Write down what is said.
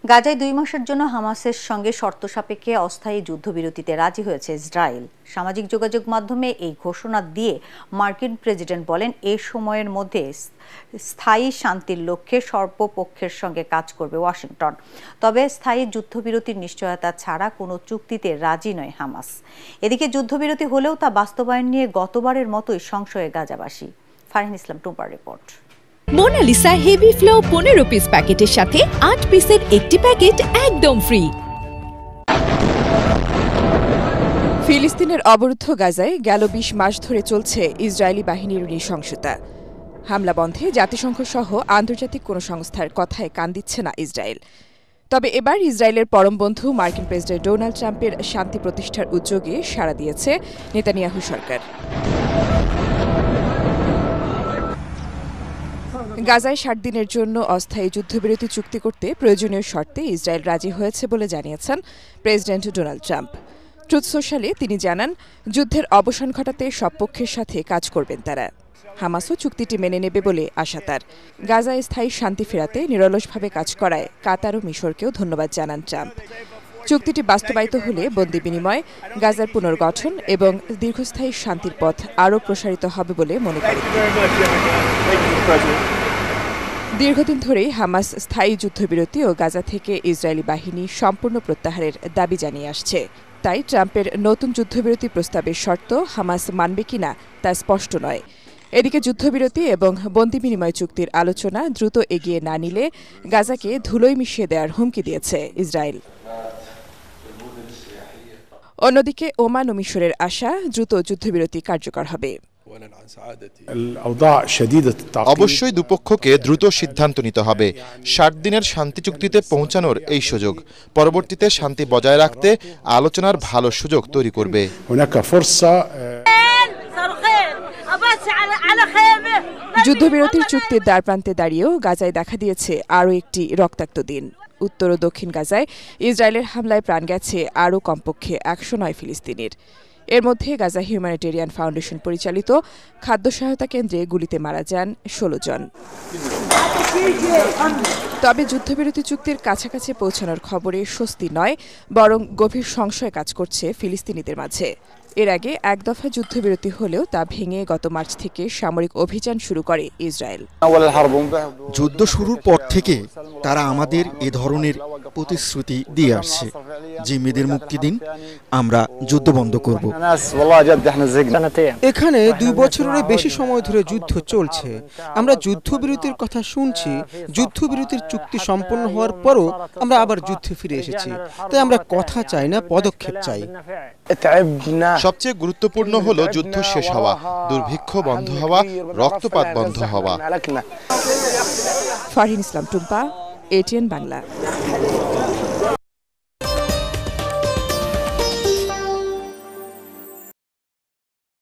গাজায় 2 মাসের জন্য হামাসের সঙ্গে শর্ত সাপেক্ষে অস্থায়ী যুদ্ধবিরতিতে রাজি হয়েছে ইসরায়েল। সামাজিক যোগাযোগ মাধ্যমে এই ঘোষণা দিয়ে মার্কিন প্রেসিডেন্ট বলেন, এ সময়ের মধ্যে স্থায়ী শান্তির লক্ষ্যে সর্বপক্ষের সঙ্গে কাজ করবে ওয়াশিংটন। তবে স্থায়ী যুদ্ধবিরতির নিশ্চয়তা ছাড়া কোনো চুক্তিতে রাজি নয় হামাস। এদিকে যুদ্ধবিরতি হলেও তা বাস্তবায়ন নিয়ে গতবারের মতোই সংশয়ে গাজাবাসী। ফারহিন ইসলাম টুম্পার রিপোর্ট। মোনালিসা হেভি ফ্লো 15 পিস প্যাকেটের সাথে 8 পিসের একটি প্যাকেট একদম ফ্রি। ফিলিস্তিনের অবরুদ্ধ গাজায় গেল 20 মাস ধরে চলছে ইসরায়েলি বাহিনীর নৃশংসতা। হামলা বন্ধে জাতিসংঘ সহ আন্তর্জাতিক কোনো সংস্থার কথায় কান দিচ্ছে না ইসরায়েল। তবে এবার ইসরায়েলের পরম বন্ধু মার্কিন প্রেসিডেন্ট ডোনাল্ড ট্রাম্পের শান্তি প্রতিষ্ঠার উদ্যোগে সাড়া দিয়েছে নেতানিয়াহু সরকার। গাজায় 60 দিনের জন্য অস্থায়ী যুদ্ধবিরতি চুক্তি করতে প্রয়োজনীয় শর্তে ইসরায়েল রাজি হয়েছে বলে জানিয়েছেন প্রেসিডেন্ট ডোনাল্ড ট্রাম্প। ট্রুথ সোশ্যালে তিনি জানান, যুদ্ধের অবসান ঘটাতে সব পক্ষের সাথে কাজ করবেন তারা। হামাসও চুক্তিটি মেনে নেবে বলে আশা তার। গাজায় স্থায়ী শান্তি ফেরাতে নিরলসভাবে কাজ করায় কাতার ও মিশরকেও ধন্যবাদ জানান ট্রাম্প। চুক্তিটি বাস্তবায়িত হলে বন্দি বিনিময়, গাজার পুনর্গঠন এবং দীর্ঘস্থায়ী শান্তির পথ আরও প্রসারিত হবে বলে মনে করেন। দীর্ঘদিন ধরেই হামাস স্থায়ী যুদ্ধবিরতি ও গাজা থেকে ইসরায়েলি বাহিনী সম্পূর্ণ প্রত্যাহারের দাবি জানিয়ে আসছে। তাই ট্রাম্পের নতুন যুদ্ধবিরতি প্রস্তাবের শর্ত হামাস মানবে কিনা তা স্পষ্ট নয়। এদিকে যুদ্ধবিরতি এবং বন্দি বিনিময় চুক্তির আলোচনা দ্রুত এগিয়ে না নিলে গাজাকে ধুলোয় মিশিয়ে দেওয়ার হুমকি দিয়েছে ইসরায়েল। অন্যদিকে ওমান ও মিশরের আশা দ্রুত যুদ্ধবিরতি কার্যকর হবে। অবশ্যই দুপক্ষকে দ্রুত সিদ্ধান্ত নিতে হবে। 60 দিনের শান্তি চুক্তিতে পৌঁছানোর এই সুযোগ পরবর্তীতে শান্তি বজায় রাখতে আলোচনার ভালো সুযোগ তৈরি করবে। যুদ্ধবিরতির চুক্তির দ্বারপ্রান্তে দাঁড়িয়েও গাজায় দেখা দিয়েছে আরও একটি রক্তাক্ত দিন। উত্তর ও দক্ষিণ গাজায় ইসরায়েলের হামলায় প্রাণ গেছে আরও কমপক্ষে 109 ফিলিস্তিনির। এর মধ্যে গাজা হিউম্যানিটেরিয়ান ফাউন্ডেশন পরিচালিত খাদ্য সহায়তা কেন্দ্রে গুলিতে মারা যান 16 জন। তবে যুদ্ধবিরতি চুক্তির কাছাকাছি পৌঁছানোর খবরে স্বস্তি নয়, বরং গভীর সংশয় কাজ করছে ফিলিস্তিনিদের মাঝে। এর আগে এক দফা যুদ্ধবিরতি হলেও তা ভেঙে গত মার্চ থেকে সামরিক অভিযান শুরু করে ইসরায়েল। যুদ্ধ শুরুর পর থেকে তারা আমাদের এ ধরনের প্রতিশ্রুতি দিয়ে আসছে, জিম্মিদের মুক্তি দিন, আমরা যুদ্ধ বন্ধ করব। এখানে 2 বছরের বেশি সময় ধরে যুদ্ধ চলছে। আমরা যুদ্ধবিরতির কথা শুনছি। যুদ্ধবিরতির চুক্তি সম্পন্ন হওয়ার পরও আমরা আবার যুদ্ধে ফিরে এসেছি। তাই আমরা কথা চাই না, পদক্ষেপ চাই। সবচেয়ে গুরুত্বপূর্ণ হলো যুদ্ধ শেষ হওয়া, দুর্ভিক্ষ বন্ধ হওয়া, রক্তপাত বন্ধ হওয়া। ফারহিন ইসলাম টুম্পা, ATN বাংলা।